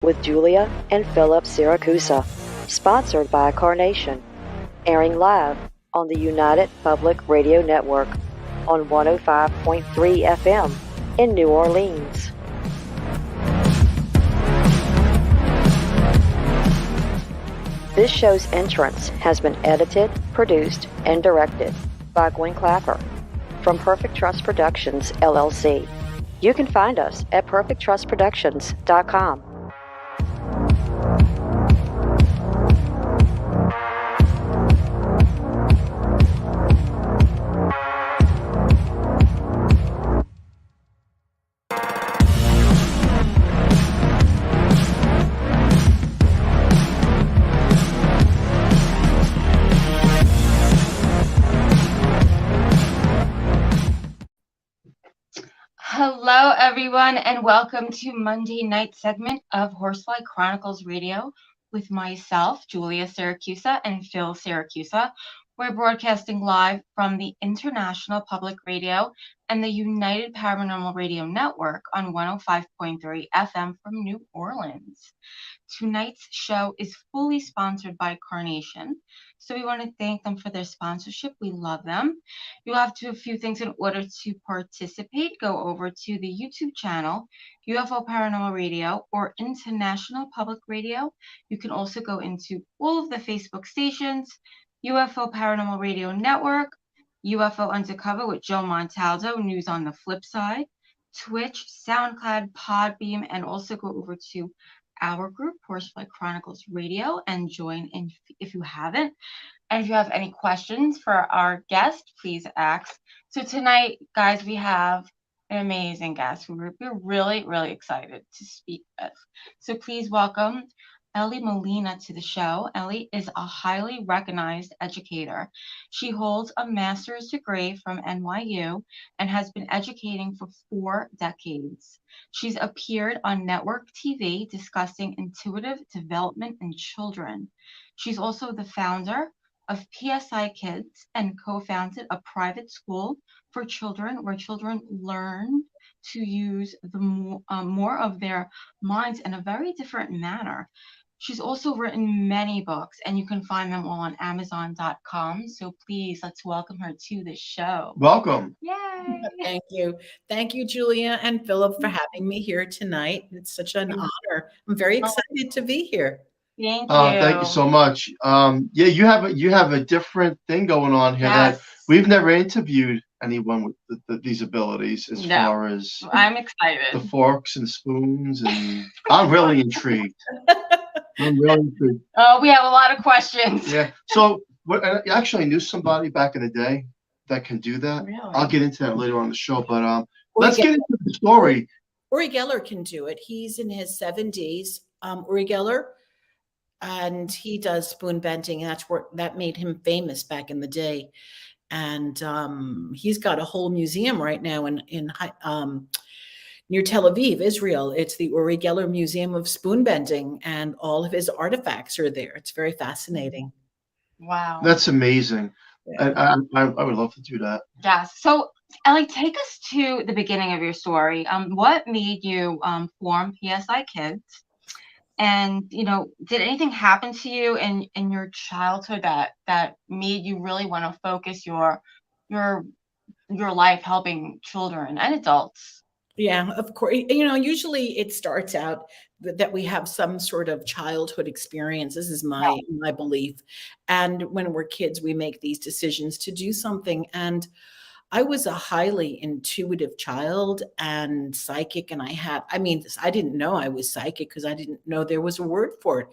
with Julia and Philip Siracusa, sponsored by Carnation, airing live on the United Public Radio Network on 105.3 FM in New Orleans. This show's entrance has been edited, produced, and directed by Gwen Clapper from Perfect Trust Productions, LLC. You can find us at perfecttrustproductions.com. Hello, everyone, and welcome to Monday night segment of Horsefly Chronicles Radio with myself, Julia Siracusa, and Phil Siracusa. We're broadcasting live from the International Public Radio and the United Paranormal Radio Network on 105.3 FM from New Orleans. Tonight's show is fully sponsored by Carnation, so we want to thank them for their sponsorship. We love them. You'll have to do a few things in order to participate. Go over to the YouTube channel, UFO Paranormal Radio or International Public Radio. You can also go into all of the Facebook stations, UFO Paranormal Radio Network, UFO Undercover with Joe Montaldo, News on the Flip Side, Twitch, SoundCloud, Podbeam, and also go over to our group, Horsefly Chronicles Radio, and join in if you haven't. And if you have any questions for our guest, please ask. So tonight, guys, we have an amazing guest. We're really, really excited to speak with. So please welcome Elly Molina to the show. Elly is a highly recognized educator. She holds a master's degree from NYU and has been educating for 4 decades. She's appeared on network TV discussing intuitive development in children. She's also the founder of PSI Kids and co-founded a private school for children where children learn to use the more of their minds in a very different manner. She's also written many books, and you can find them all on Amazon.com. So please, let's welcome her to the show. Welcome. Yay! Thank you. Thank you, Julia and Philip, for having me here tonight. It's such an honor. I'm very excited to be here. Thank you. Thank you so much. Yeah, you have a different thing going on here that we've never interviewed anyone with these abilities as far as I'm excited. The forks and spoons, and I'm really intrigued. Oh, we have a lot of questions. Yeah. So, I actually knew somebody back in the day that can do that. Really? I'll get into that later on the show, but let's get into the story. Uri Geller can do it. He's in his 70s. Uri Geller, and he does spoon bending, and that made him famous back in the day. And he's got a whole museum right now in near Tel Aviv, Israel. It's the Uri Geller Museum of Spoon Bending, and all of his artifacts are there. It's very fascinating. Wow. That's amazing. Yeah. I would love to do that. Yes. So, Elly, take us to the beginning of your story. What made you form PSI Kids? And, did anything happen to you in your childhood that made you really want to focus your life helping children and adults? Yeah, of course. Usually it starts out that we have some sort of childhood experience. This is my belief. And when we're kids, we make these decisions to do something. And I was a highly intuitive child and psychic. And I didn't know I was psychic because I didn't know there was a word for it.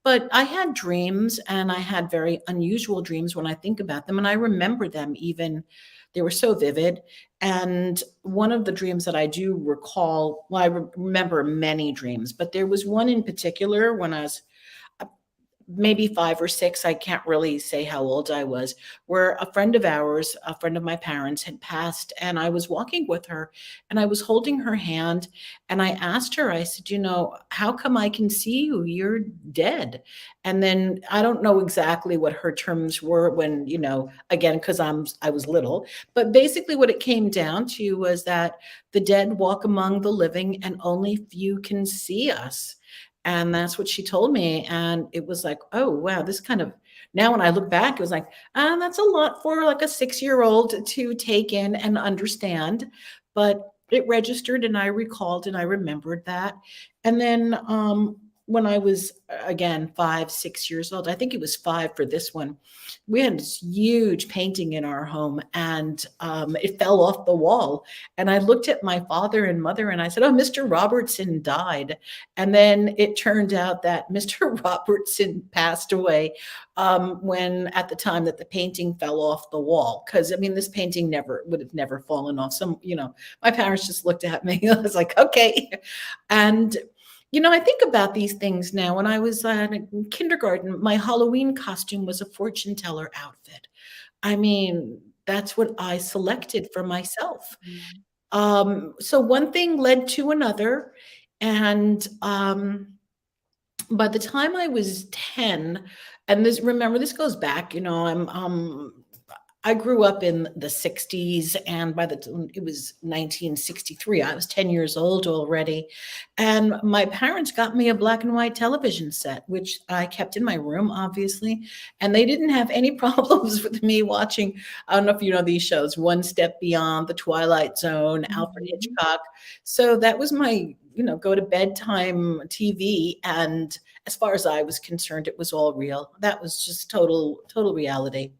But I had dreams, and I had very unusual dreams when I think about them. And I remember them even. They were so vivid. And one of the dreams that I do recall, I remember many dreams, but there was one in particular when I was maybe 5 or 6, I can't really say how old I was, where a friend of my parents had passed, and I was walking with her and I was holding her hand, and I asked her, I said, how come I can see you? You're dead. And then I don't know exactly what her terms were when, again, because I was little, but basically what it came down to was that the dead walk among the living and only few can see us. And that's what she told me. And it was like, oh, wow, this kind of, now when I look back, it was like, that's a lot for like a 6-year-old to take in and understand. But it registered and I recalled and I remembered that. And then when I was, again, 5, 6 years old, I think it was 5 for this one, we had this huge painting in our home and it fell off the wall. And I looked at my father and mother and I said, oh, Mr. Robertson died. And then it turned out that Mr. Robertson passed away when at the time that the painting fell off the wall. Because I mean, this painting would have never fallen off. My parents just looked at me. I was like, okay. And I think about these things now. When I was in kindergarten, my Halloween costume was a fortune teller outfit. I mean, that's what I selected for myself. So one thing led to another. And by the time I was 10, and this goes back, I grew up in the 60s, and by the time it was 1963, I was 10 years old already. And my parents got me a black and white television set, which I kept in my room, obviously. And they didn't have any problems with me watching, I don't know if you know these shows, One Step Beyond, The Twilight Zone, Alfred Hitchcock. So that was my, go to bedtime TV. And as far as I was concerned, it was all real. That was just total reality.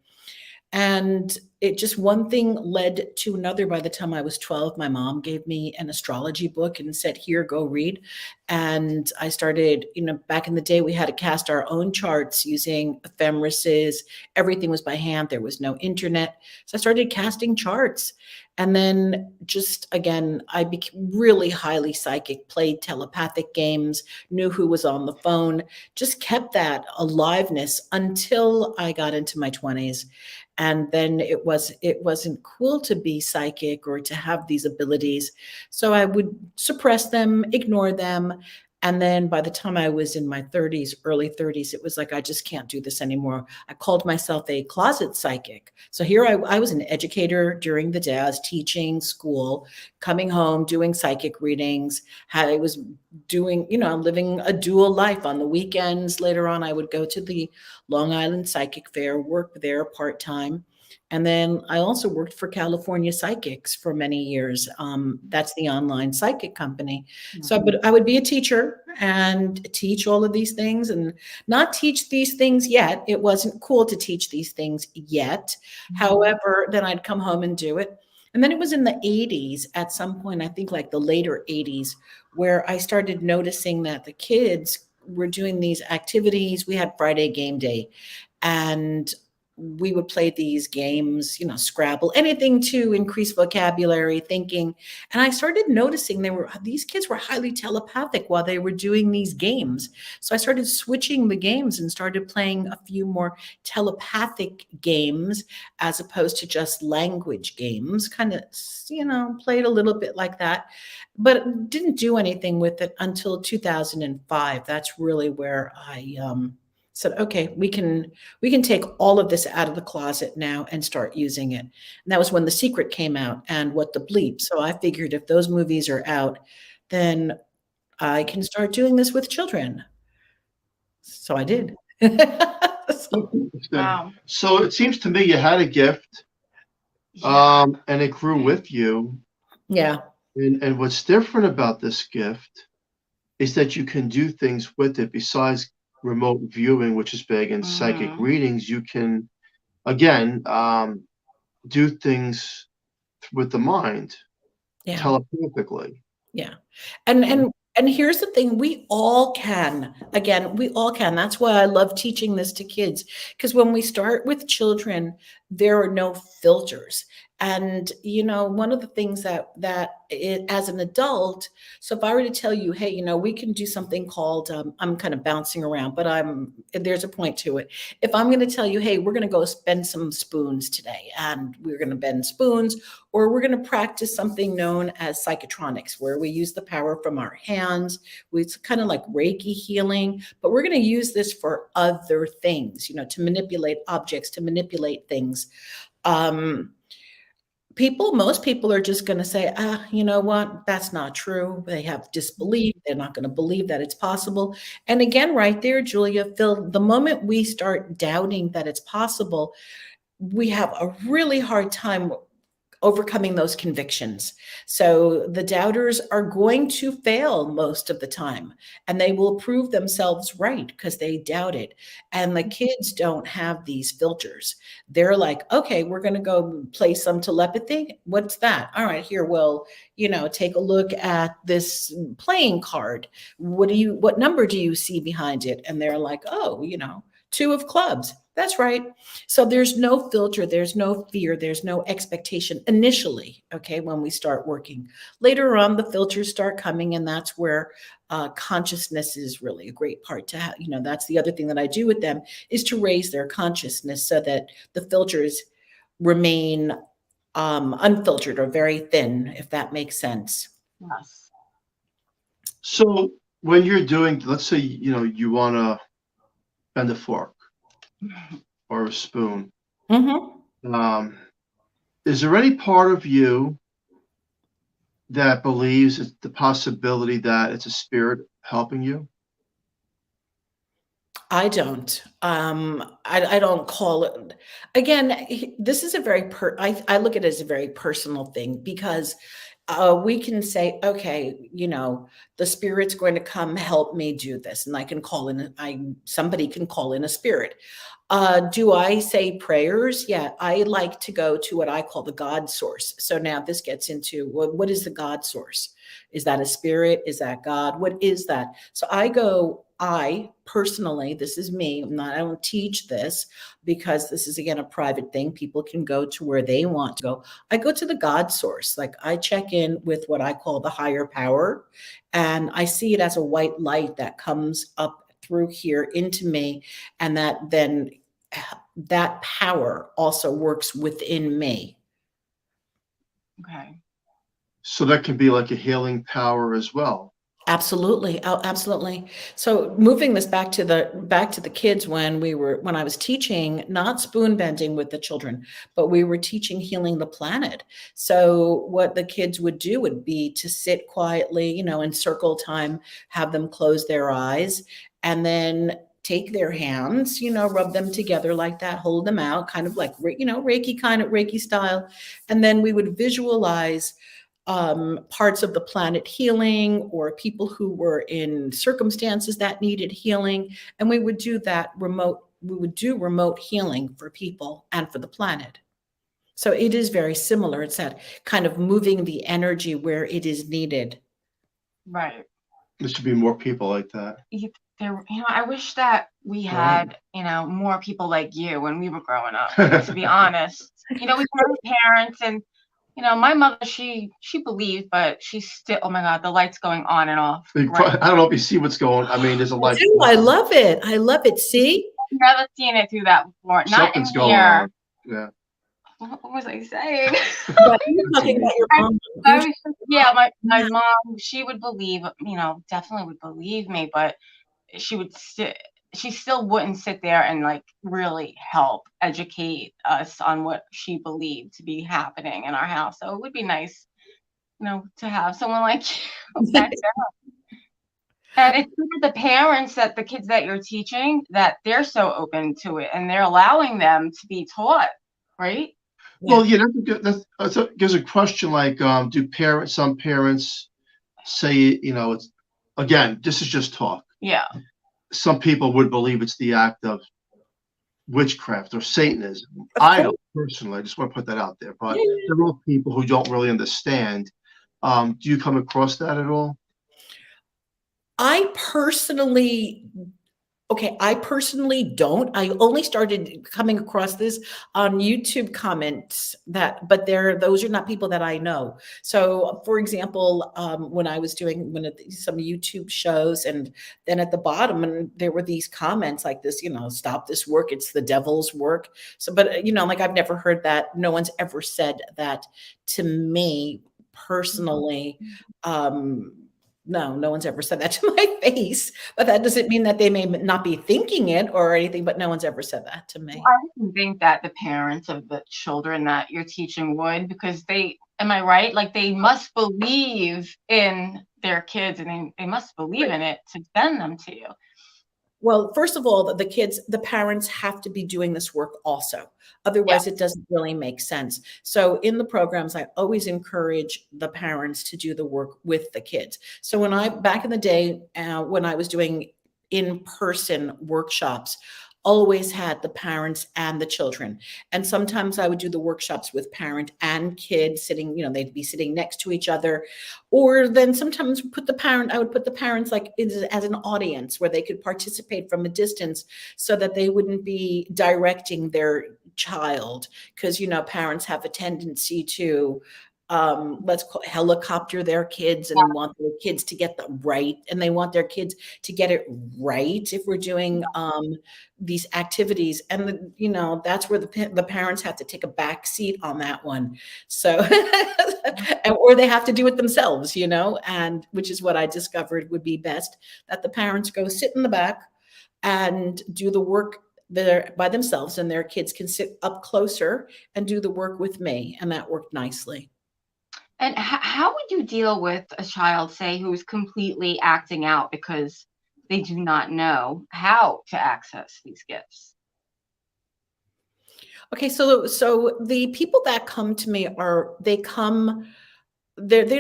And it just, one thing led to another. By the time I was 12, my mom gave me an astrology book and said, here, go read. And I started, back in the day, we had to cast our own charts using ephemerises. Everything was by hand. There was no internet. So I started casting charts. And then just, again, I became really highly psychic, played telepathic games, knew who was on the phone, just kept that aliveness until I got into my 20s. And then it wasn't cool to be psychic or to have these abilities. So I would suppress them, ignore them. And then by the time I was in my 30s, early 30s, it was like, I just can't do this anymore. I called myself a closet psychic. So here I was an educator during the day. I was teaching school, coming home, doing psychic readings. I was doing, living a dual life. On the weekends, later on, I would go to the Long Island Psychic Fair, work there part-time. And then I also worked for California Psychics for many years. That's the online psychic company. So, but I would be a teacher and teach all of these things and not teach these things yet. It wasn't cool to teach these things yet. However, then I'd come home and do it. And then it was in the 80s at some point, I think like the later 80s, where I started noticing that the kids were doing these activities. We had Friday game day, and we would play these games, Scrabble, anything to increase vocabulary, thinking. And I started noticing these kids were highly telepathic while they were doing these games. So I started switching the games and started playing a few more telepathic games as opposed to just language games, kind of, played a little bit like that, but didn't do anything with it until 2005. That's really where I said, okay, we can take all of this out of the closet now and start using it. And that was when The Secret came out and What the Bleep. So I figured if those movies are out, then I can start doing this with children. So I did. Wow. So it seems to me you had a gift, and it grew with you. Yeah. And what's different about this gift is that you can do things with it besides remote viewing, which is big, and psychic readings. You can, again, do things with the mind, telepathically. Yeah. And here's the thing, we all can. Again, we all can. That's why I love teaching this to kids, because when we start with children, there are no filters. And, one of the things that as an adult, so if I were to tell you, hey, we can do something called, I'm kind of bouncing around, but there's a point to it. If I'm going to tell you, hey, we're going to go bend some spoons today, and we're going to bend spoons, or we're going to practice something known as psychotronics, where we use the power from our hands. It's kind of like Reiki healing, but we're going to use this for other things, to manipulate objects, to manipulate things. most people are just going to say, you know what, that's not true. They have disbelief. They're not going to believe that it's possible. And again, right there, Julia, Phil, the moment we start doubting that it's possible, we have a really hard time overcoming those convictions. So the doubters are going to fail most of the time, and they will prove themselves right because they doubted. And the kids don't have these filters. They're like, okay, we're going to go play some telepathy. What's that? All right, here, well, take a look at this playing card. What number do you see behind it? And they're like, oh, 2 of clubs. That's right. So there's no filter, there's no fear, there's no expectation initially, okay, when we start working. Later on, the filters start coming, and that's where consciousness is really a great part to have. That's the other thing that I do with them, is to raise their consciousness so that the filters remain unfiltered or very thin, if that makes sense. Yes. So when you're doing, let's say, you want to bend a fork or a spoon. Mm-hmm. Is there any part of you that believes it's the possibility that it's a spirit helping you? I don't. I don't call it. Again, this is a very I look at it as a very personal thing, because we can say, okay, the spirit's going to come help me do this, and I can call in. Somebody can call in a spirit. Do I say prayers? Yeah, I like to go to what I call the God source. So now this gets into what is the God source? Is that a spirit? Is that God? What is that? So I personally, this is me. I don't teach this, because this is, again, a private thing. People can go to where they want to go. I go to the God source. Like, I check in with what I call the higher power, and I see it as a white light that comes up through here into me, and that power also works within me. Okay. So that can be like a healing power as well. Absolutely. Oh, absolutely. So moving this back to the kids, when I was teaching, not spoon bending with the children, but we were teaching healing the planet. So what the kids would do would be to sit quietly, in circle time, have them close their eyes, and then take their hands, rub them together like that, hold them out, kind of like, Reiki style. And then we would visualize parts of the planet healing, or people who were in circumstances that needed healing. And we would do remote healing for people and for the planet. So it is very similar. It's that kind of moving the energy where it is needed. Right. There should be more people like that. I wish that we had, more people like you when we were growing up, to be honest. We had parents, and my mother, she believed, but she's still, oh my God, the light's going on and off. Right. I don't know if you see what's going on. I mean, there's a light. I love it. I love it. See? I've never seen it do that before. Something's not in here. On. Yeah. What was I saying? You're talking about your mom. My mom, she would believe, definitely would believe me, but she still wouldn't sit there and like really help educate us on what she believed to be happening in our house. So it would be nice, to have someone like you back there. And it's the parents, that the kids that you're teaching, that they're so open to it and they're allowing them to be taught, right? Well, there's a question like, do some parents say, it's, again, this is just talk. Yeah. Some people would believe it's the act of witchcraft or Satanism. I don't personally. I just want to put that out there. But there are people who don't really understand. Do you come across that at all? I personally don't. I only started coming across this on YouTube comments, but those are not people that I know. So, for example, when I was doing some YouTube shows, and then at the bottom, and there were these comments like this, stop this work, it's the devil's work. So, but like, I've never heard that. No one's ever said that to me personally. no one's ever said that to my face, but that doesn't mean that they may not be thinking it or anything, but no one's ever said that to me. I wouldn't think that the parents of the children that you're teaching would, because am I right? Like, they must believe in their kids, and they must believe in it to send them to you. Well, first of all, the parents have to be doing this work also. Otherwise, it doesn't really make sense. So in the programs, I always encourage the parents to do the work with the kids. So back in the day, when I was doing in-person workshops, always had the parents and the children. And sometimes I would do the workshops with parent and kid sitting, they'd be sitting next to each other. Or then sometimes I would put the parents like as an audience where they could participate from a distance so that they wouldn't be directing their child. Because, parents have a tendency to helicopter their kids and want their kids to get them right. And they want their kids to get it right if we're doing these activities. And, that's where the parents have to take a back seat on that one. So, or they have to do it themselves, and which is what I discovered would be best, that the parents go sit in the back and do the work there by themselves, and their kids can sit up closer and do the work with me. And that worked nicely. And how would you deal with a child, say, who's completely acting out because they do not know how to access these gifts? Okay, so the people that come to me they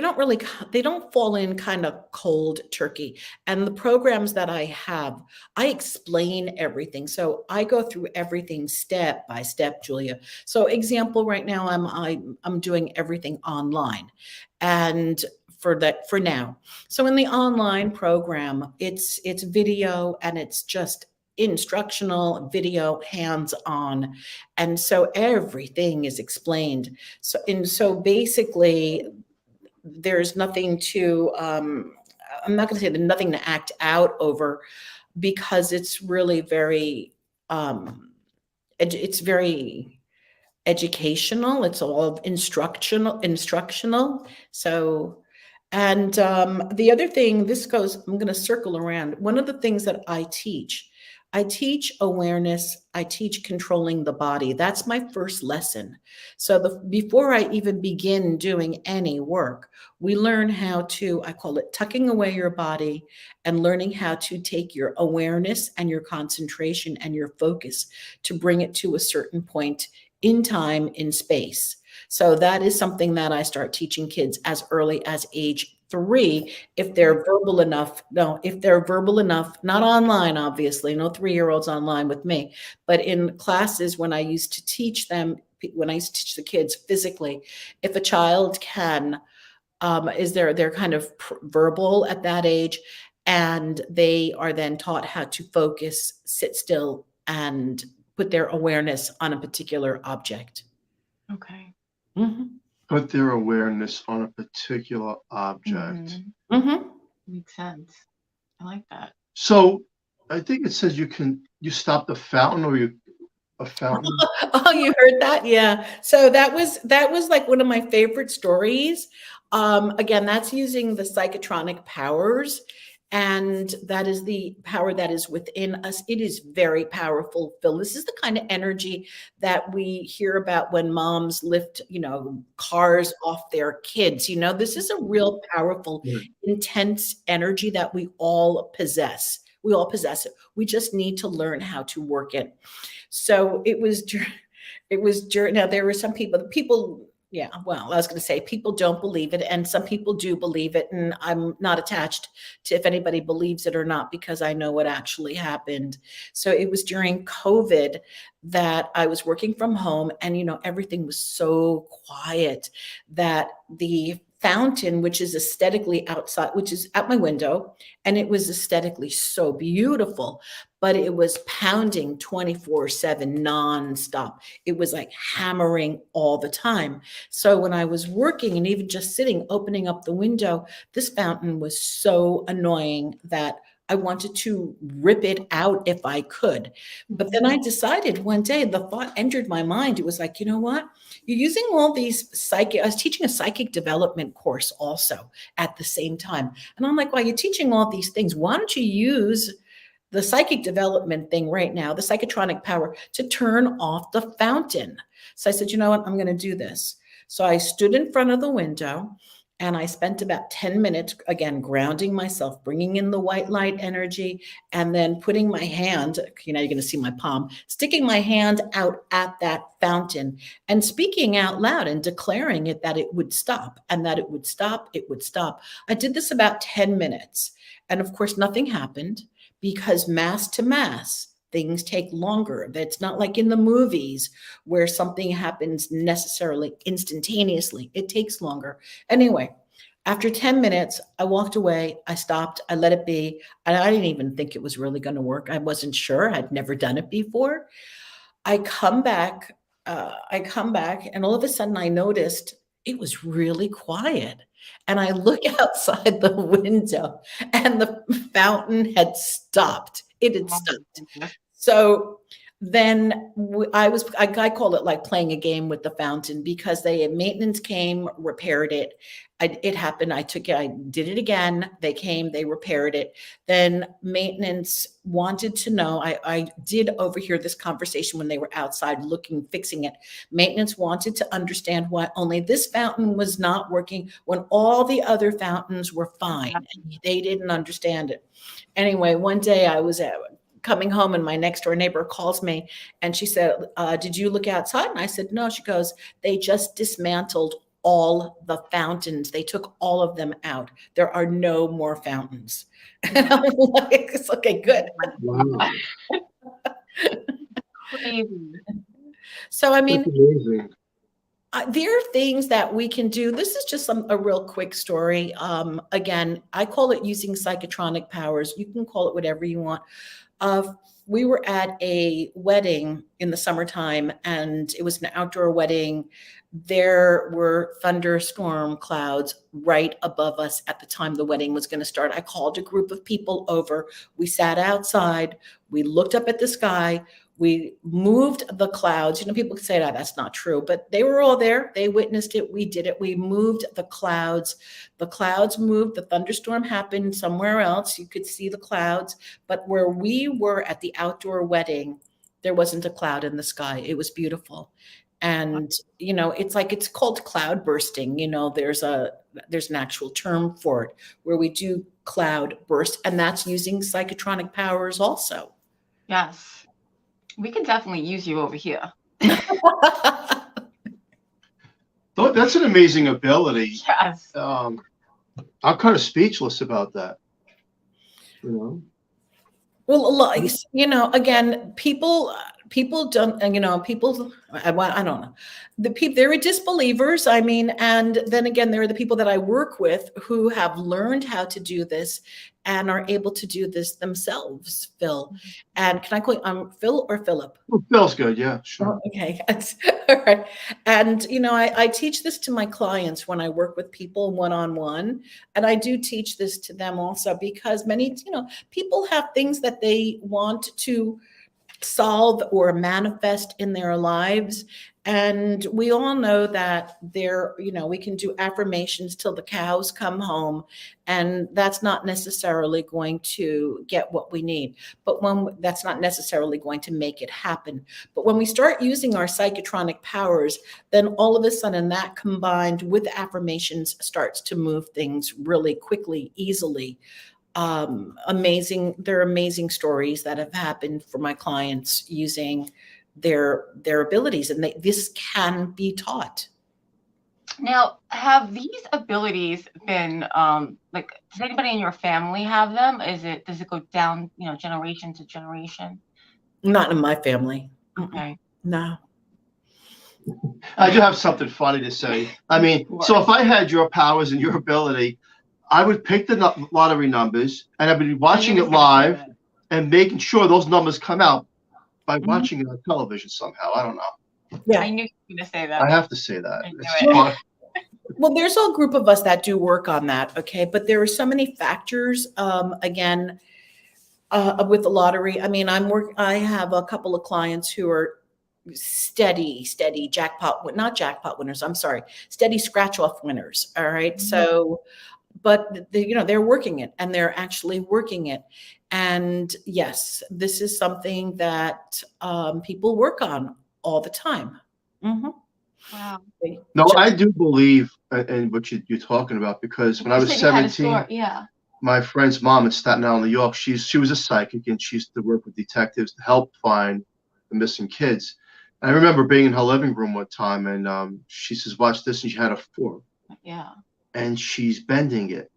don't fall in kind of cold turkey. And the programs that I have, I explain everything. So I go through everything step by step, Julia. So example, right now I'm doing everything online, and for now. So in the online program, it's video, and it's just instructional video, hands-on. And so everything is explained. So basically, there's nothing to I'm not going to say there's nothing to act out over, because it's really very it's very educational. It's all instructional. So, and the other thing, I'm going to circle around. One of the things that I teach awareness. I teach controlling the body. That's my first lesson. So before I even begin doing any work, we learn how to, I call it tucking away your body, and learning how to take your awareness and your concentration and your focus to bring it to a certain point in time, in space. So that is something that I start teaching kids as early as age 3, if they're verbal enough. No, if they're verbal enough, not online, obviously, no 3-year-olds online with me, but in classes when I used to teach the kids physically, if a child can, they're kind of verbal at that age, and they are then taught how to focus, sit still, and put their awareness on a particular object. Okay. Mm-hmm. Put their awareness on a particular object. Mm-hmm. Mm-hmm. Makes sense. I like that. So I think it says you stop the fountain, or a fountain. Oh, you heard that? Yeah. So that was like one of my favorite stories. Again, that's using the psychotronic powers. And that is the power that is within us. It is very powerful, Phil. This is the kind of energy that we hear about when moms lift, cars off their kids. This is a real powerful, intense energy that we all possess. We all possess it. We just need to learn how to work it. So it was now there were some people. Yeah, well, I was going to say people don't believe it, and some people do believe it, and I'm not attached to if anybody believes it or not, because I know what actually happened. So it was during COVID that I was working from home, and everything was so quiet that the fountain, which is aesthetically outside, which is at my window, and it was aesthetically so beautiful, but it was pounding 24/7 nonstop. It was like hammering all the time. So when I was working and even just sitting, opening up the window, this fountain was so annoying that I wanted to rip it out if I could. But then I decided one day, the thought entered my mind. It was like, you know what? You're using all these I was teaching a psychic development course also at the same time. And I'm like, well, you're teaching all these things. Why don't you use the psychic development thing right now, the psychotronic power, to turn off the fountain? So I said, you know what? I'm going to do this. So I stood in front of the window and I spent about 10 minutes, again, grounding myself, bringing in the white light energy, and then putting my hand, you're going to see my palm, sticking my hand out at that fountain and speaking out loud and declaring it that it would stop and that it would stop, it would stop. I did this about 10 minutes. And of course, nothing happened, because mass to mass, things take longer. It's not like in the movies where something happens necessarily instantaneously. It takes longer. Anyway, after 10 minutes, I walked away. I stopped. I let it be. And I didn't even think it was really going to work. I wasn't sure. I'd never done it before. I come back, and all of a sudden I noticed it was really quiet. And I look outside the window and the fountain had stopped. It had stopped. So then I call it like playing a game with the fountain, because maintenance came, repaired it. It happened. I did it again. They came, they repaired it. Then maintenance wanted to know, I did overhear this conversation when they were outside fixing it. Maintenance wanted to understand why only this fountain was not working when all the other fountains were fine. And they didn't understand it. Anyway, one day I was coming home and my next door neighbor calls me and she said, did you look outside? And I said, no. She goes, they just dismantled all the fountains. They took all of them out. There are no more fountains. And I'm like, okay, good. Wow. Crazy. So, I mean, there are things that we can do. This is just a real quick story. Again, I call it using psychotronic powers. You can call it whatever you want. We were at a wedding in the summertime, and it was an outdoor wedding. There were thunderstorm clouds right above us at the time the wedding was going to start. I called a group of people over. We sat outside. We looked up at the sky. We moved the clouds. People can say that's not true, but they were all there. They witnessed it. We did it. We moved the clouds. The clouds moved. The thunderstorm happened somewhere else. You could see the clouds. But where we were at the outdoor wedding, there wasn't a cloud in the sky. It was beautiful. And, it's called cloud bursting. There's an actual term for it, where we do cloud burst, and that's using psychotronic powers also. Yes. We can definitely use you over here. That's an amazing ability. Yes. I'm kind of speechless about that. Well, again, people don't, I don't know. There are disbelievers. And then again, there are the people that I work with who have learned how to do this and are able to do this themselves, Phil. And can I call you Phil or Philip? Well, Phil's good. Yeah, sure. Oh, okay. All right. And, I teach this to my clients when I work with people one-on-one. And I do teach this to them also, because many, people have things that they want to solve or manifest in their lives. And we all know that we can do affirmations till the cows come home, and that's not necessarily going to get what we need. But that's not necessarily going to make it happen. But when we start using our psychotronic powers, then all of a sudden that combined with affirmations starts to move things really quickly, easily. Amazing. There are amazing stories that have happened for my clients using their abilities, and this can be taught. Now, have these abilities been does anybody in your family have them? Does it go down, generation to generation? Not in my family. Okay. No. I do have something funny to say. So if I had your powers and your ability, I would pick the lottery numbers, and I'd be watching it live and making sure those numbers come out by watching it on television somehow. I don't know. Yeah, I knew you were going to say that. I have to say that. Well, there's a group of us that do work on that. Okay. But there are so many factors. Again, With the lottery. I mean, I have a couple of clients who are steady not jackpot winners. I'm sorry, steady scratch off winners. All right. So, but they're working it, and they're actually working it. And yes, this is something that people work on all the time. Mm-hmm. Wow. No, I do believe in what you're talking about, because when I was 17, my friend's mom in Staten Island, New York, she was a psychic, and she used to work with detectives to help find the missing kids. And I remember being in her living room one time, and she says, "Watch this," and she had a fork. Yeah. And she's bending it.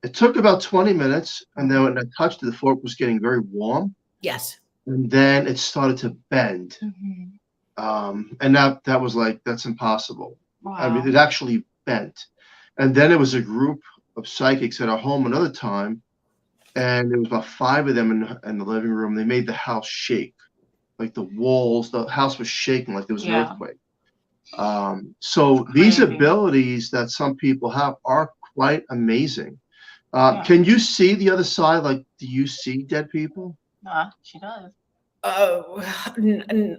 It took about 20 minutes, and then when I touched it, the fork was getting very warm. Yes. And then it started to bend. And that was like, that's impossible. Wow. I mean, it actually bent. And then it was a group of psychics at our home another time, and there was about 5 of them in the living room. They made the house shake, like the walls, the house was shaking like there was an earthquake. So these abilities that some people have are quite amazing. Can you see the other side? Like, do you see dead people? She does.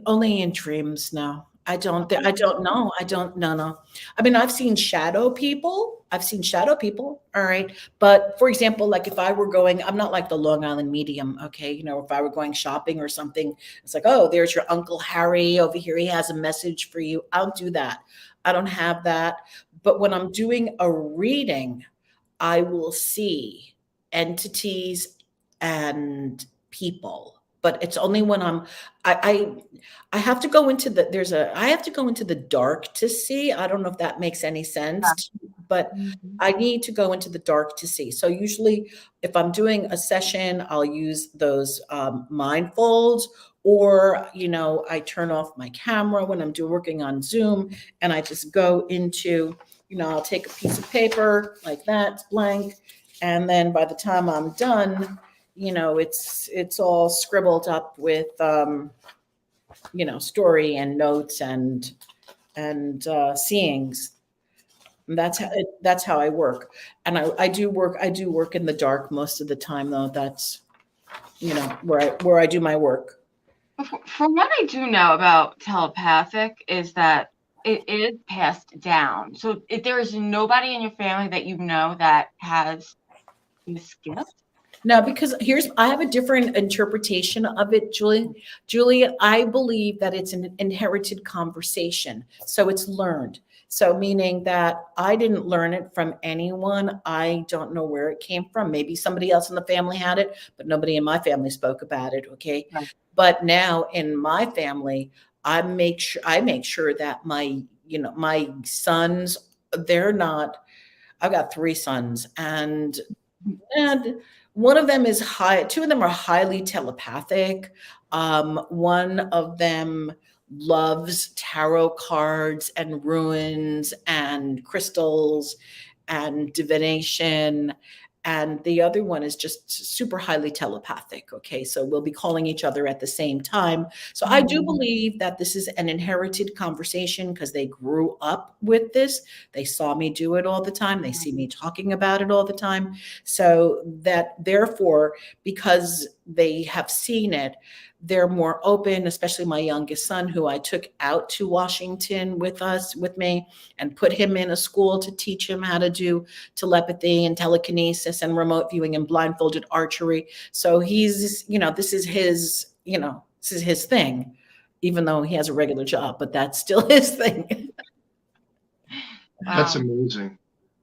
Only in dreams. No, I don't know. No. I mean, I've seen shadow people. All right. But for example, like if I were going, I'm not like the Long Island medium. Okay. If I were going shopping or something, it's like, oh, there's your Uncle Harry over here. He has a message for you. I'll do that. I don't have that. But when I'm doing a reading, I will see entities and people. But it's only when I have to go into I have to go into the dark to see. I don't know if that makes any sense, but I need to go into the dark to see. So usually if I'm doing a session, I'll use those mind folds, or, I turn off my camera when I'm working on Zoom, and I just go into, I'll take a piece of paper like that, it's blank. And then by the time I'm done, it's all scribbled up with, story and notes and seeings. And that's how I work. And I do work in the dark most of the time, though. That's, where I do my work. From what I do know about telepathic is that it is passed down. So if there is nobody in your family that that has this gift. No, because I have a different interpretation of it, Julie. Julie, I believe that it's an inherited conversation. So it's learned. So meaning that I didn't learn it from anyone. I don't know where it came from. Maybe somebody else in the family had it, but nobody in my family spoke about it. Okay. Right. But now in my family, I make sure that my sons, I've got 3 sons, and one of them is 2 of them are highly telepathic. One of them loves tarot cards and runes and crystals and divination. And the other one is just super highly telepathic. Okay. So we'll be calling each other at the same time. So I do believe that this is an inherited conversation because they grew up with this. They saw me do it all the time. They see me talking about it all the time. So that therefore, because they have seen it, they're more open, especially my youngest son, who I took out to Washington with me, and put him in a school to teach him how to do telepathy and telekinesis and remote viewing and blindfolded archery. So he's, this is his thing, even though he has a regular job, but that's still his thing. That's amazing.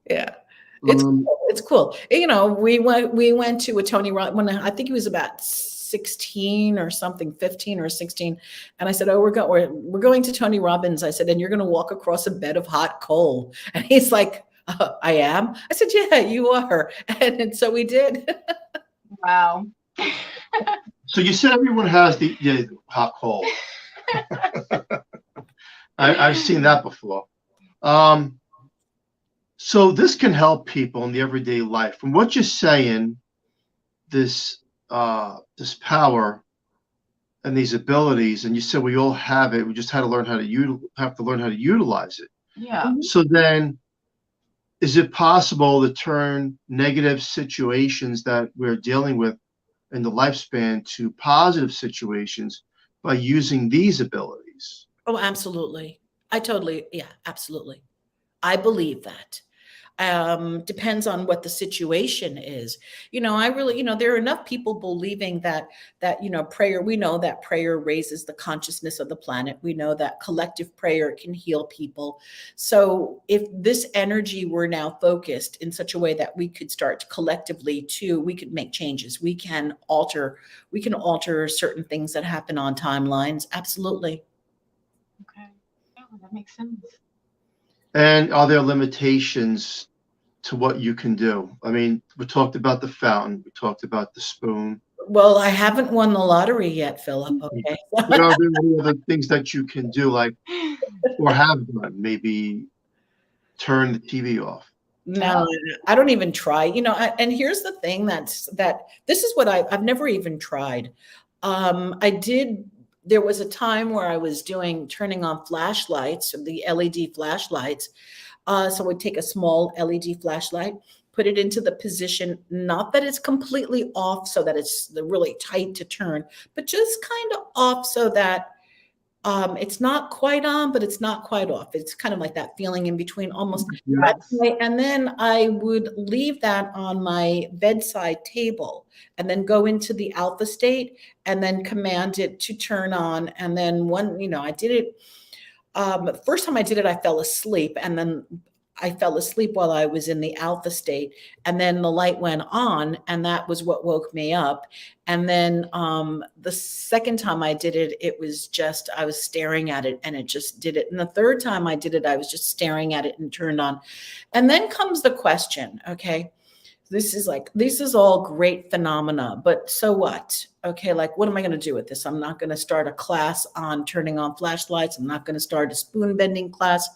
Yeah. It's cool. We went to a Tony Robbins when I think he was about 16 or something, 15 or 16. And I said, oh, we're going to Tony Robbins. I said, and you're going to walk across a bed of hot coal. And he's like, I am. I said, yeah, you are. And so we did. Wow. So you said everyone has the hot coal. I've seen that before. So this can help people in the everyday life. From what you're saying, this power and these abilities, and you said we all have it. We just have to learn how to utilize it. Yeah. So then, is it possible to turn negative situations that we're dealing with and the lifespan to positive situations by using these abilities. Oh, absolutely. Yeah, absolutely. I believe that. Depends on what the situation is. I really, there are enough people believing that prayer. We know that prayer raises the consciousness of the planet. We know that collective prayer can heal people. So if this energy were now focused in such a way that we could start collectively to, we could make changes. We can alter certain things that happen on timelines. Absolutely. Okay. Yeah, that makes sense. And are there limitations to what you can do? I mean, we talked about the fountain, we talked about the spoon. Well, I haven't won the lottery yet, Philip. Okay. But are there any other things that you can do, like, or have done? Maybe turn the TV off. No, I don't even try. And here's the thing that this is what I've never even tried. There was a time where I was turning on flashlights, the LED flashlights. So we'd take a small LED flashlight, put it into the position, not that it's completely off so that it's really tight to turn, but just kind of off so that it's not quite on, but it's not quite off. It's kind of like that feeling in between, almost. Yes. And then I would leave that on my bedside table and then go into the alpha state and then command it to turn on. And then I did it. The first time I did it, I fell asleep, and then I fell asleep while I was in the alpha state, and then the light went on, and that was what woke me up. And then the second time I did it, it was just, I was staring at it and it just did it. And the third time I did it, I was just staring at it and turned on. And then comes the question, okay, this is all great phenomena, but so what? Okay, like, what am I going to do with this? I'm not going to start a class on turning on flashlights. I'm not going to start a spoon bending class.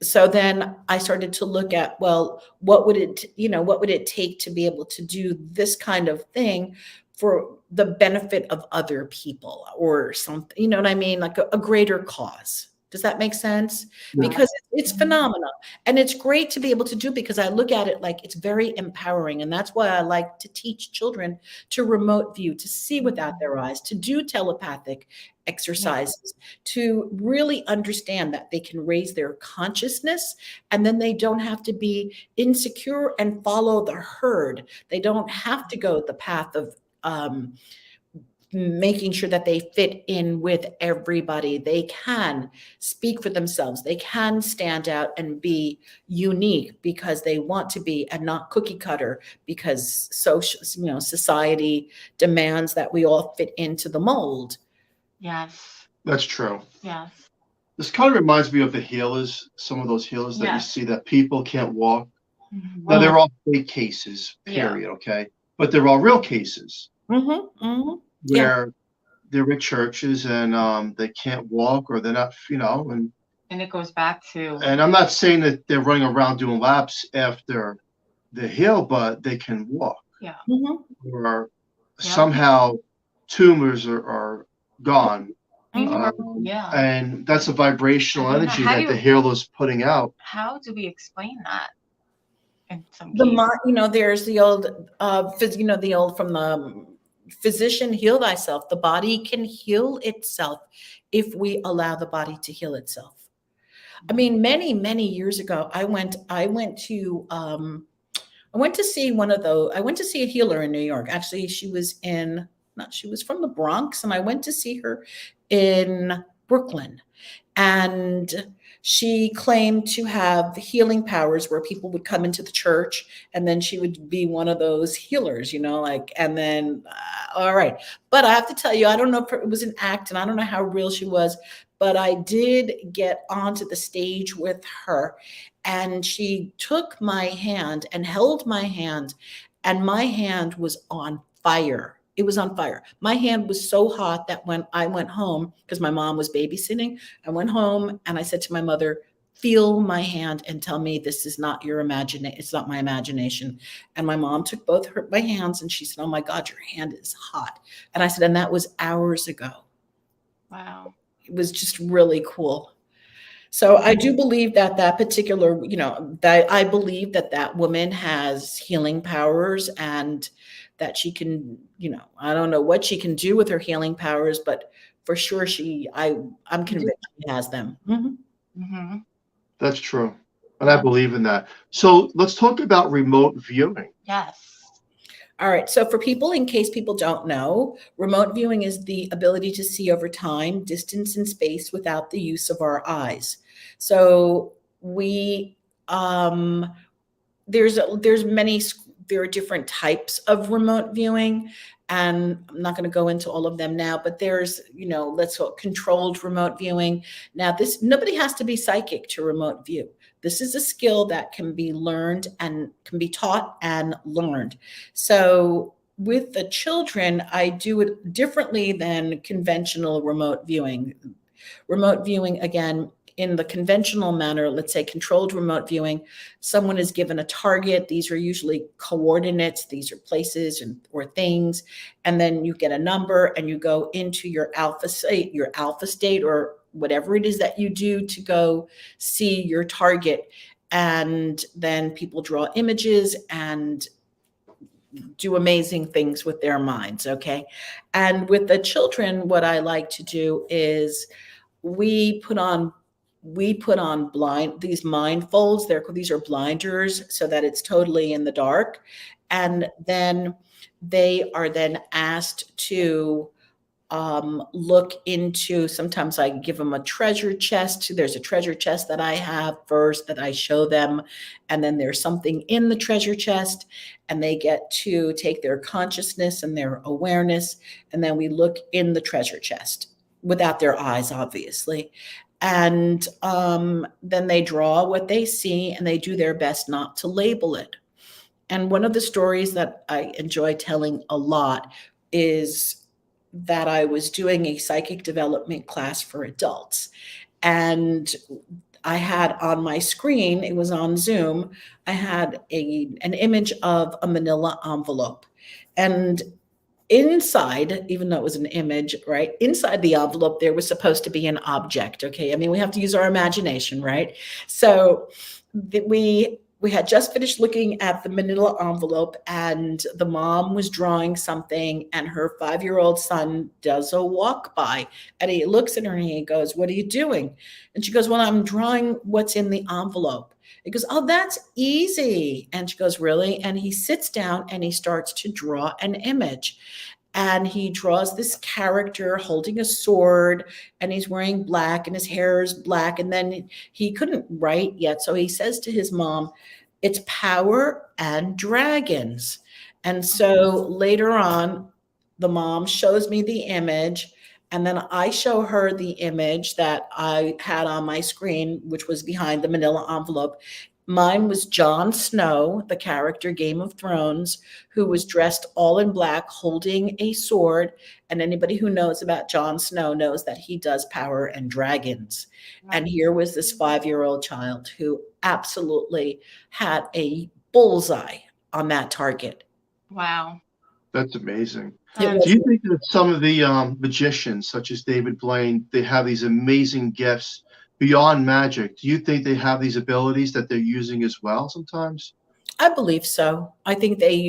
So then I started to look at, well, what would it take to be able to do this kind of thing for the benefit of other people or something, you know what I mean? Like a greater cause. Does that make sense? Yeah. Because it's phenomenal, and it's great to be able to do, because I look at it like it's very empowering. And that's why I like to teach children to remote view, to see without their eyes, to do telepathic exercises, to really understand that they can raise their consciousness, and then they don't have to be insecure and follow the herd. They don't have to go the path of making sure that they fit in with everybody. They can speak for themselves. They can stand out and be unique because they want to be, and not cookie cutter because society demands that we all fit into the mold. Yes. That's true. Yes. This kind of reminds me of the healers, some of those healers that you see that people can't walk. Mm-hmm. Now, they're all fake cases, period, okay? But they're all real cases. Mm-hmm, mm-hmm. Where they're at churches and they can't walk, or they're not, and it goes back to, and I'm not saying that they're running around doing laps after the heal, but they can walk. Yeah. Mm-hmm. Or somehow tumors are gone. Yeah. And that's a vibrational energy that the healer's putting out. How do we explain that? In some cases? There's the old, the old from the physician, heal thyself. The body can heal itself if we allow the body to heal itself. I mean, many, many years ago, I went to see a healer in New York. Actually, she was from the Bronx, and I went to see her in Brooklyn. And she claimed to have healing powers where people would come into the church, and then she would be one of those healers, and then, all right. But I have to tell you, I don't know if it was an act, and I don't know how real she was, but I did get onto the stage with her, and she took my hand and held my hand, and my hand was on fire. It was on fire. My hand was so hot that when I went home, because my mom was babysitting, I went home and I said to my mother, feel my hand and tell me this is not your imagination. It's not my imagination. And my mom took both my hands and she said, oh my God, your hand is hot. And I said, and that was hours ago. Wow. It was just really cool. So I do believe that that particular, that I believe that that woman has healing powers, and that she can, I don't know what she can do with her healing powers, but for sure I'm convinced she has them. Mm-hmm. That's true. And I believe in that. So let's talk about remote viewing. Yes. All right. So for people, in case people don't know, remote viewing is the ability to see over time, distance, and space without the use of our eyes. So we there are different types of remote viewing, and I'm not going to go into all of them now, but there's, let's call it controlled remote viewing. Now, this, nobody has to be psychic to remote view. This is a skill that can be learned and can be taught and learned. So with the children, I do it differently than conventional remote viewing. Remote viewing, again, in the conventional manner, let's say controlled remote viewing, someone is given a target. These are usually coordinates. These are places or things. And then you get a number and you go into your alpha state, or whatever it is that you do to go see your target. And then people draw images and do amazing things with their minds. Okay. And with the children, what I like to do is we put on these blindfolds. These are blinders, so that it's totally in the dark. And then they are then asked to look into, sometimes I give them a treasure chest. There's a treasure chest that I have first that I show them. And then there's something in the treasure chest, and they get to take their consciousness and their awareness. And then we look in the treasure chest without their eyes, obviously. And then they draw what they see, and they do their best not to label it. And one of the stories that I enjoy telling a lot is that I was doing a psychic development class for adults. And I had on my screen, it was on Zoom, I had an image of a manila envelope. And inside, even though it was an image, right? Inside the envelope, there was supposed to be an object. Okay. I mean, we have to use our imagination, right? So we had just finished looking at the manila envelope, and the mom was drawing something, and her 5-year-old son does a walk by, and he looks at her and he goes, "What are you doing?" And she goes, "Well, I'm drawing what's in the envelope." He goes, "Oh, that's easy." And she goes, "Really?" And he sits down and he starts to draw an image. And he draws this character holding a sword, and he's wearing black, and his hair is black. And then he couldn't write yet. So he says to his mom, "It's power and dragons." And so later on, the mom shows me the image, and then I show her the image that I had on my screen, which was behind the manila envelope. Mine was Jon Snow, the character Game of Thrones, who was dressed all in black, holding a sword. And anybody who knows about Jon Snow knows that he does power and dragons. And here was this 5-year-old child who absolutely had a bullseye on that target. Wow. That's amazing. It Do was, you think that some of the magicians, such as David Blaine, they have these amazing gifts beyond magic? Do you think they have these abilities that they're using as well sometimes? I believe so. I think they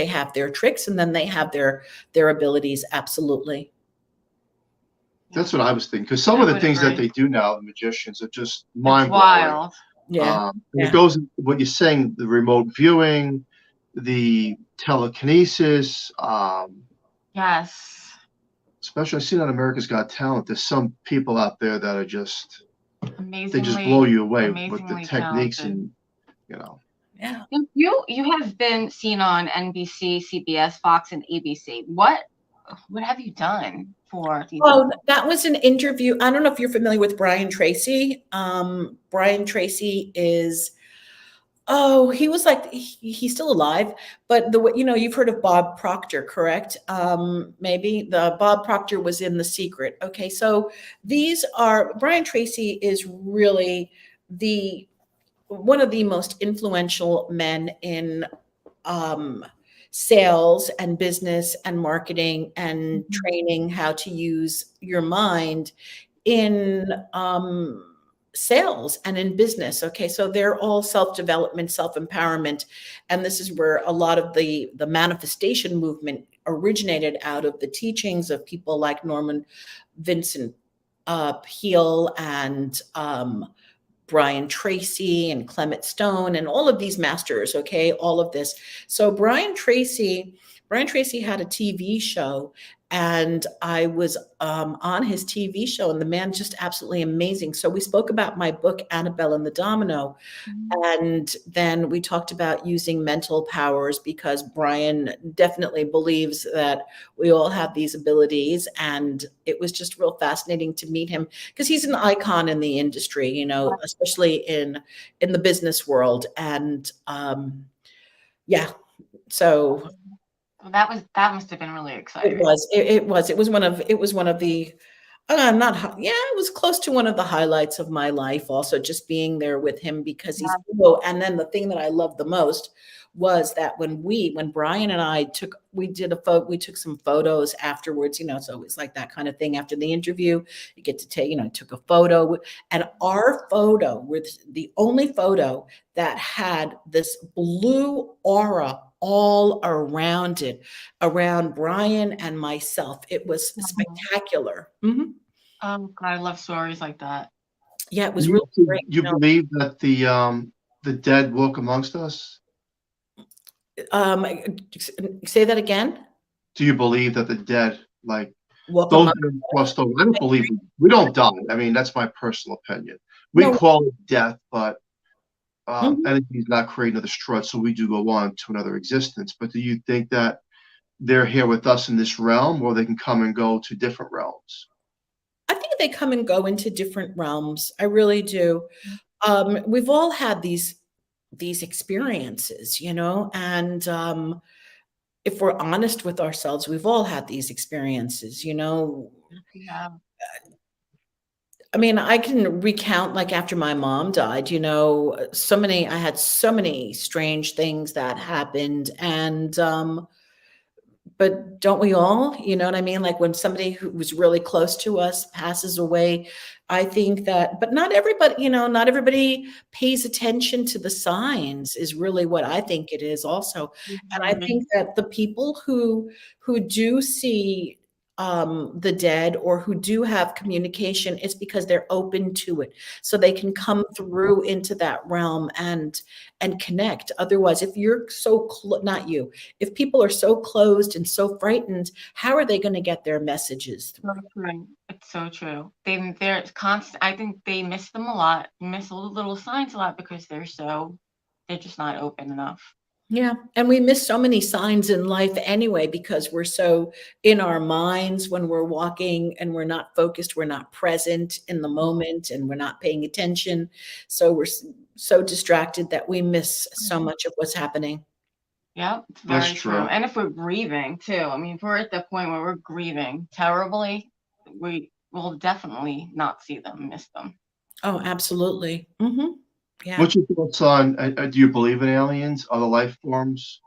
have their tricks, and then they have their abilities. Absolutely. That's what I was thinking. Because some of the things that they do now, the magicians, are just mind blowing. Wild. Yeah. It goes what you're saying, the remote viewing, the telekinesis. Yes. Especially, I've seen on America's Got Talent. There's some people out there that are just Amazingly, they just blow you away with the techniques talented. and Yeah. You have been seen on NBC, CBS, Fox, and ABC. What have you done for these? Oh, that was an interview. I don't know if you're familiar with Brian Tracy. Brian Tracy is, he was like, he's still alive, but you've heard of Bob Proctor, correct? Maybe the Bob Proctor was in The Secret. Okay. So Brian Tracy is really one of the most influential men in sales and business and marketing and training how to use your mind in sales and in business. Okay, so they're all self-development, self-empowerment, and this is where a lot of the manifestation movement originated out of the teachings of people like Norman Vincent Peale and Brian Tracy and Clement Stone and all of these masters. Okay, all of this. So Brian Tracy had a TV show, and I was on his TV show, and the man just absolutely amazing. So we spoke about my book, Annabelle and the Domino. And then we talked about using mental powers, because Brian definitely believes that we all have these abilities. And it was just real fascinating to meet him, because he's an icon in the industry, you know, especially in the business world. And yeah, so that must have been really exciting. it was one of the it was close to one of the highlights of my life, also just being there with him, because he's and then the thing that I loved the most was that when Brian and I took some photos afterwards, you know, it's always like that kind of thing after the interview, you get to take, you know, took a photo, and our photo was the only photo that had this blue aura all around it, around Brian and myself. It was spectacular. Mm-hmm. God, I love stories like that. Yeah, it was really great. You believe that the dead walk amongst us? Say that again. Do you believe that the dead, like walk those that have crossed over? I don't believe we don't die. I mean, that's my personal opinion. We call it death, but energy is not creating another strut, so we do go on to another existence. But do you think that they're here with us in this realm, or they can come and go to different realms? I think they come and go into different realms. I really do. We've all had these experiences, you know, and if we're honest with ourselves, we've all had these experiences, you know. Yeah. I mean, I can recount, like after my mom died, you know, I had so many strange things that happened. And but don't we all, you know what I mean? Like when somebody who was really close to us passes away, I think that, but not everybody, you know, not everybody pays attention to the signs is really what I think it is also. And I think that the people who do see the dead, or who do have communication, is because they're open to it, so they can come through into that realm and connect. Otherwise, if you're so not you, if people are so closed and so frightened, how are they going to get their messages through? It's so true. They're constant. I think they miss them a lot, miss all the little signs a lot, because they're just not open enough. Yeah. And we miss so many signs in life anyway, because we're so in our minds when we're walking, and we're not focused, we're not present in the moment, and we're not paying attention. So we're so distracted that we miss so much of what's happening. Yeah, it's very true. And if we're grieving too, I mean, if we're at the point where we're grieving terribly, we will definitely not see them, miss them. Oh, absolutely. Mm-hmm. Yeah. What's your thoughts on, do you believe in aliens, other life forms?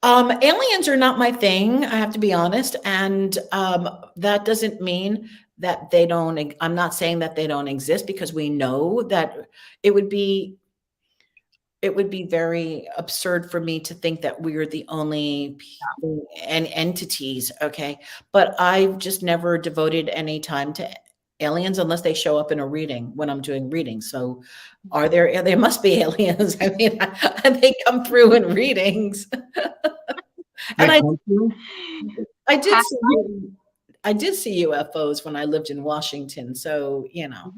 Aliens are not my thing, I have to be honest. And that doesn't mean that they don't, I'm not saying that they don't exist, because we know that it would be very absurd for me to think that we're the only entities. Okay. But I've just never devoted any time to aliens unless they show up in a reading when I'm doing readings. So there must be aliens. I mean, they come through in readings. And I did see UFOs when I lived in Washington. So, you know,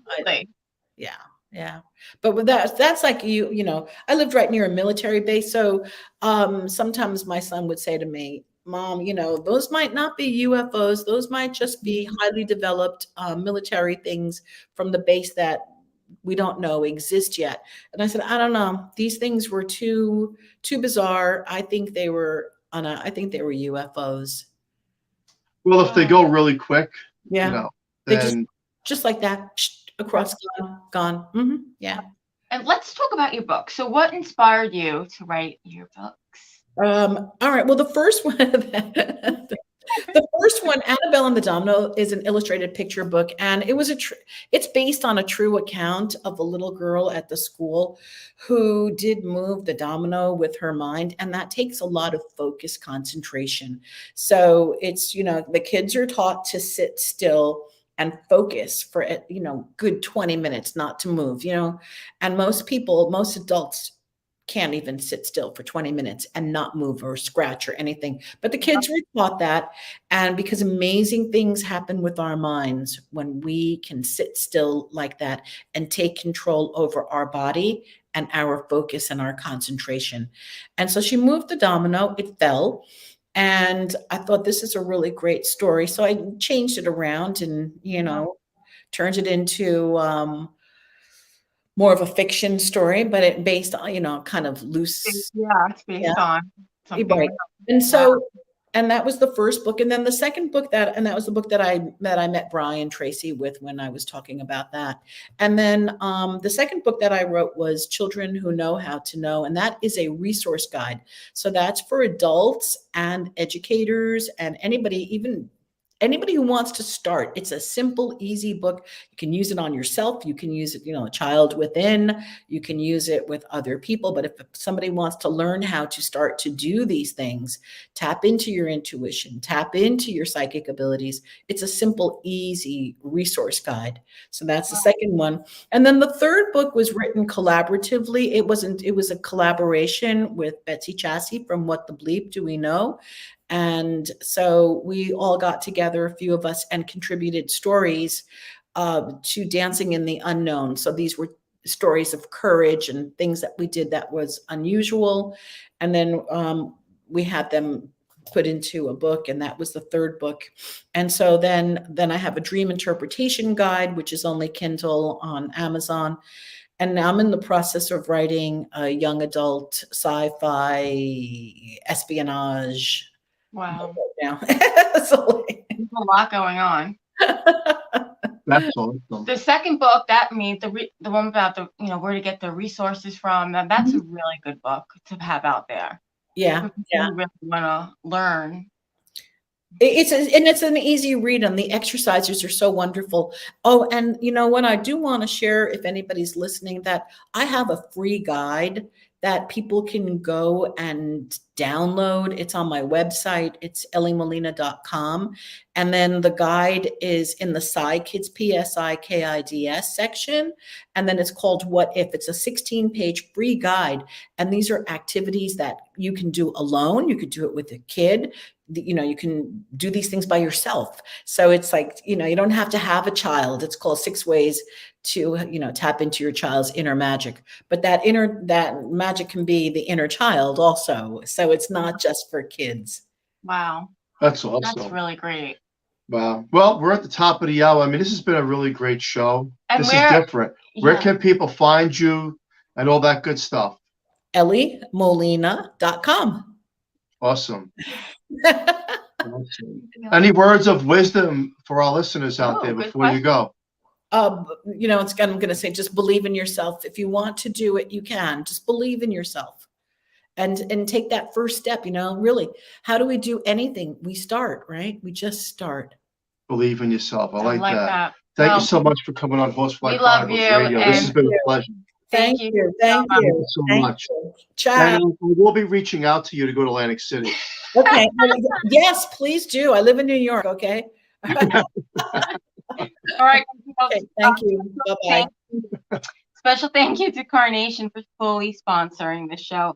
yeah. But with that's like, you know, I lived right near a military base. So sometimes my son would say to me, Mom, you know, those might not be UFOs. Those might just be highly developed military things from the base that we don't know exist yet. And I said, I don't know. These things were too bizarre. I think they were UFOs. Well, if they go really quick, yeah, you know, then they just like that, across, gone. Mm-hmm. Yeah. And let's talk about your book. So what inspired you to write your books? All right. Well, the first one, The first one, Annabelle and the Domino, is an illustrated picture book, and it was it's based on a true account of a little girl at the school who did move the domino with her mind, and that takes a lot of focus, concentration. So it's, the kids are taught to sit still and focus for, good 20 minutes, not to move, and most adults can't even sit still for 20 minutes and not move or scratch or anything. But the kids were taught that. And because amazing things happen with our minds when we can sit still like that and take control over our body and our focus and our concentration. And so she moved the domino, it fell. And I thought, this is a really great story. So I changed it around and, turned it into more of a fiction story, but it based on, kind of loose. Yeah, it's based on something. Right. And so, and that was the first book. And then the second book that was the book that I met Brian Tracy with when I was talking about that. And then the second book that I wrote was Children Who Know How to Know. And that is a resource guide. So that's for adults and educators and anybody who wants to start. It's a simple, easy book. You can use it on yourself. You can use it, a child within. You can use it with other people. But if somebody wants to learn how to start to do these things, tap into your intuition, tap into your psychic abilities. It's a simple, easy resource guide. So that's the second one. And then the third book was written collaboratively. It was a collaboration with Betsy Chassie from What the Bleep Do We Know? And so we all got together, a few of us, and contributed stories to Dancing in the Unknown. So these were stories of courage and things that we did that was unusual. And then we had them put into a book, and that was the third book. And so then I have a dream interpretation guide, which is only Kindle on Amazon. And now I'm in the process of writing a young adult sci-fi espionage. Wow. Now. There's a lot going on. That's awesome. The second book, that means the one about the, where to get the resources from, that's a really good book to have out there. Yeah. You really want to learn. It's an easy read, and the exercises are so wonderful. Oh, and what I do want to share, if anybody's listening, that I have a free guide that people can go and download. It's on my website. It's ellymolina.com. And then the guide is in the PsyKids, PSIKIDS section. And then it's called What If? It's a 16-page free guide. And these are activities that you can do alone. You could do it with a kid. You can do these things by yourself. So it's like, you don't have to have a child. It's called 6 Ways to, tap into your child's inner magic. But that magic can be the inner child also. So it's not just for kids. Wow. That's awesome. That's really great. Wow. Well, we're at the top of the hour. I mean, this has been a really great show. And this is different. Where can people find you and all that good stuff? EllyMolina.com. Awesome. Awesome. Any words of wisdom for our listeners out there before you go? I'm going to say, just believe in yourself. If you want to do it, you can. Just believe in yourself and take that first step. Really, how do we do anything? We start, right? We just start. Believe in yourself. I like that. Well, Thank you so much for coming on Horsefly Chronicles Radio. This has been a pleasure. Thank you. Thank you so much. Ciao. And we'll be reaching out to you to go to Atlantic City. Okay. Yes, please do. I live in New York. Okay. All right. Okay, thank you. Bye-bye. Special thank you to Carnation for fully sponsoring the show.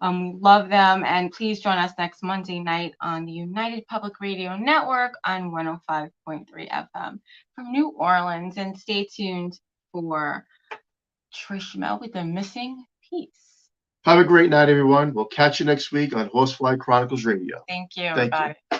We love them, and please join us next Monday night on the United Public Radio Network on 105.3 FM from New Orleans, and stay tuned for Trish Mel with The Missing Piece. Have a great night, everyone. We'll catch you next week on Horsefly Chronicles Radio. Thank you. Thank Bye. you.